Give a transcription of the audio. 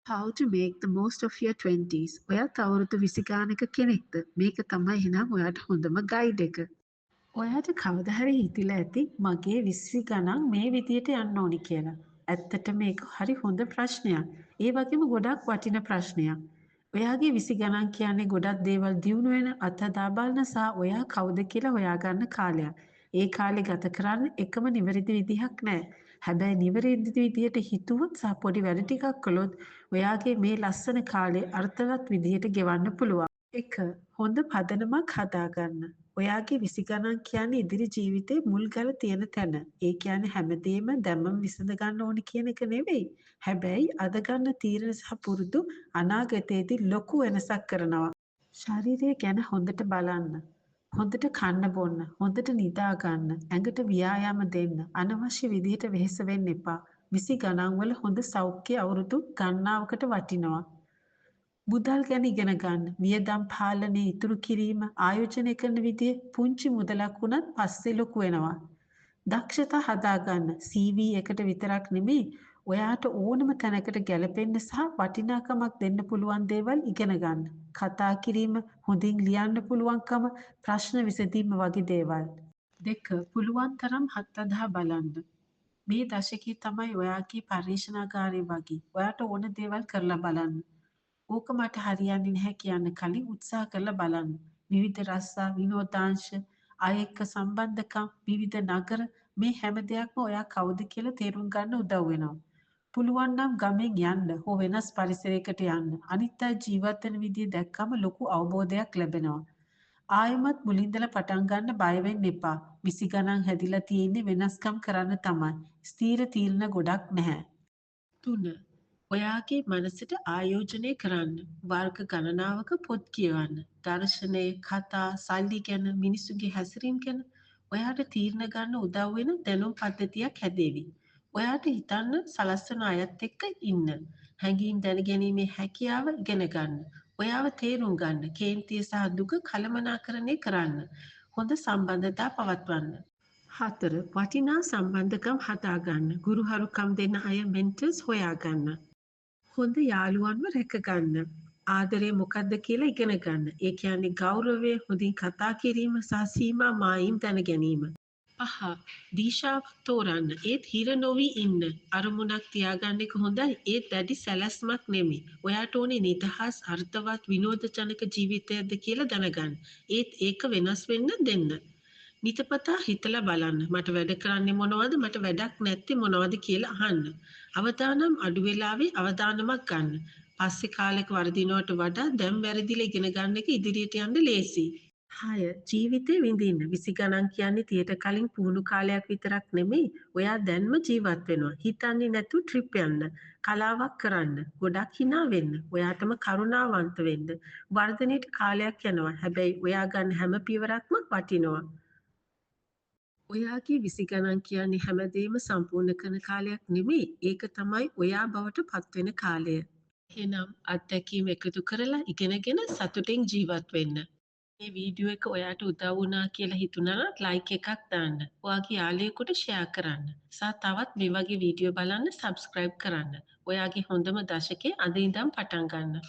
How to make the most of your 20s. ඔයත් අවුරුදු 20 ගානක කෙනෙක්ද? මේක තමයි එහෙනම් ඔයාට හොඳම ගයිඩ් එක. ඔයාට කවදා හරි හිතිලා ඇති මගේ 20 ගණන් මේ විදියට යන්න ඕනි කියලා. ඇත්තට මේක හරි හොඳ ප්‍රශ්නයක්. ඒ වගේම ගොඩක් වටින ප්‍රශ්නයක්. ඔයාගේ 20 ගණන් කියන්නේ ගොඩක් දේවල් දියුණු වෙන අත්හදා බලන සහ ඔයා කවුද කියලා හොයාගන්න කාලයක්. ඒ කාලේ ගත කරන්න එකම නිවැරදි විදිහක් නැහැ. හැබැයි නිවැරදි විදියට හිතුවොත් සහ පොඩි වැඩ ටිකක් කළොත් ඔයාගේ මේ ලස්සන කාලේ අර්ථවත් විදිහට ගෙවන්න පුළුවන්. 1. හොඳ පදනමක් හදාගන්න. ඔයාගේ 20 ගණන් කියන්නේ ඉදිරි ජීවිතේ මුල්ගල තියෙන තැන. ඒ කියන්නේ හැමදේම දැම්මම විසඳ ගන්න ඕනි කියන එක නෙවෙයි. හැබැයි අද ගන්න තීරණ සහ පුරුදු අනාගතයේදී ලොකු වෙනසක් කරනවා. ශරීරය ගැන හොඳට බලන්න. හොඳට කන්න බොන්න, හොඳට නිදා ගන්න, ඇඟට ව්‍යායාම දෙන්න, අනවශ්‍ය විදිහට වෙහෙස වෙන්න එපා. 20 ගණන් වල හොඳ සෞඛ්‍ය අවුරුදු ගණනාවකට වටිනවා. මුදල් ගැන ඉගෙන ගන්න, වියදම් පාලනය ඉතුරු කිරීම, ආයෝජනය කරන විදිය පුංචි මුදලක් වුණත් පස්සේ ලොකු වෙනවා. දක්ෂතා හදාගන්න CV එකට විතරක් නෙමෙයි ඔයාට ඕනම තැනකට ගැලපෙන්න සහ වටිනාකමක් දෙන්න පුළුවන් දේවල් ඉගෙන ගන්න. කතා කිරීම, හොඳින් ලියන්න පුළුවන්කම, ප්‍රශ්න විසඳීම වගේ දේවල්. 2. පුළුවන් තරම් හත්අදහා බලන්න. මේ දශකයේ තමයි ඔයාගේ පරීක්ෂණාගාරය වගේ. ඔයාට ඕන දේවල් කරලා බලන්න. ඕක මට හරියන්නේ නැහැ කියන්න කලින් උත්සාහ කරලා බලන්න. විවිධ රස්සා, විනෝදාංශ, අය එක්ක සම්බන්ධකම්, විවිධ නගර මේ හැම දෙයක්ම ඔයා කවුද කියලා තේරුම් ගන්න උදව් වෙනවා. පුළුවන් නම් ගමෙන් යන්න හෝ වෙනස් පරිසරයකට යන්න. අනිත් අය ජීවත් වෙන විදිය දැක්කම ලොකු අවබෝධයක් ලැබෙනවා. ආයෙමත් මුලින්දලා පටන් ගන්න බය වෙන්න එපා. 20 ගණන් හැදිලා තියෙන්නේ වෙනස්කම් කරන්න තමයි. ස්ථීර තීරණ ගොඩක් නැහැ. 3. ඔයාගේ මනසට ආයෝජනය කරන්න. වර්ග ගණනාවක පොත් කියවන්න. දර්ශනය, කතා, සල්ලි ගැන, මිනිසුන්ගේ හැසිරීම් ගැන ඔයාට තීරණ ගන්න උදව් වෙන දැනුම් පද්ධතියක් හැදේවි. ඔයාට හිතන්න සලස්වන අයත් එක්ක ඉන්න. හැඟීම් දැනගැනීමේ හැකියාව ඉගෙන ගන්න. ඔයාව තේරුම් ගන්න. කේන්තිය සහ දුක කළමනාකරණය කරන්න. හොඳ සම්බන්ධතා පවත්වන්න. 4. වටිනා සම්බන්ධකම් හදාගන්න. ගුරුහරුකම් දෙන අය මෙන්ටර්ස් හොයාගන්න. හොඳ යාළුවන්ව රැකගන්න. ආදරය මොකක්ද කියලා ඉගෙන ගන්න. ඒ කියන්නේ ගෞරවය, හොඳින් කතා කිරීම සහ සීමා මායිම් දැන ගැනීම. 5. දීශාවක් තෝරන්න. ඒත් හිර නොවි ඉන්න. අරමුණක් තියාගන්න එක හොඳයි. ඒත් දැඩි සැලැස්මක් නෙමෙයි. ඔයාට ඕනේ නිදහස්, අර්ථවත්, විනෝදජනක ජීවිතයක්ද කියලා දැනගන්න. ඒත් ඒක වෙනස් වෙන්න දෙන්න. නිතපතා හිතලා බලන්න. මට වැඩ කරන්නේ මොනවද? මට වැඩක් නැත්තේ මොනවද කියලා අහන්න. අවදානම් අඩු වෙලාවේ අවදානමක් ගන්න. පස්සේ කාලෙක වර්ධිනවට වඩා දැන් වැරදිලා ඉගෙන ගන්න එක ඉදිරියට යන්න ලේසියි. 6. ජීවිතේ විඳින්න. 20 ගණන් කියන්නේ තියට කලින් පුහුණු කාලයක් විතරක් නෙමෙයි. ඔයා දැන්ම ජීවත් වෙනවා. හිතන්නේ නැතුව ට්‍රිප් යන්න. කලාවක් කරන්න. ගොඩක් hina වෙන්න. ඔයාටම කරුණාවන්ත වෙන්න. වර්ධනයට කාලයක් යනවා. හැබැයි ඔයා ගන්න හැම පියවරක්ම වටිනවා. ඔයාගේ 20 ගණන් කියන්නේ හැමදේම සම්පූර්ණ කරන කාලයක් නෙමෙයි. ඒක තමයි ඔයා බවට පත්වෙන කාලය. එහෙනම් අත්දැකීම් එකතු කරලා ඉගෙනගෙන සතුටින් ජීවත් වෙන්න. මේ වීඩියෝ එක ඔයාට උදව් වුණා කියලා හිතුණා නම් ලයික් එකක් දාන්න. ඔයාගේ යාළුවෙකුට ෂෙයා කරන්න. සහ තවත් මේ වගේ වීඩියෝ බලන්න සබ්ස්ක්‍රයිබ් කරන්න. ඔයාගේ හොඳම දශකයේ අද ඉඳන් පටන් ගන්න.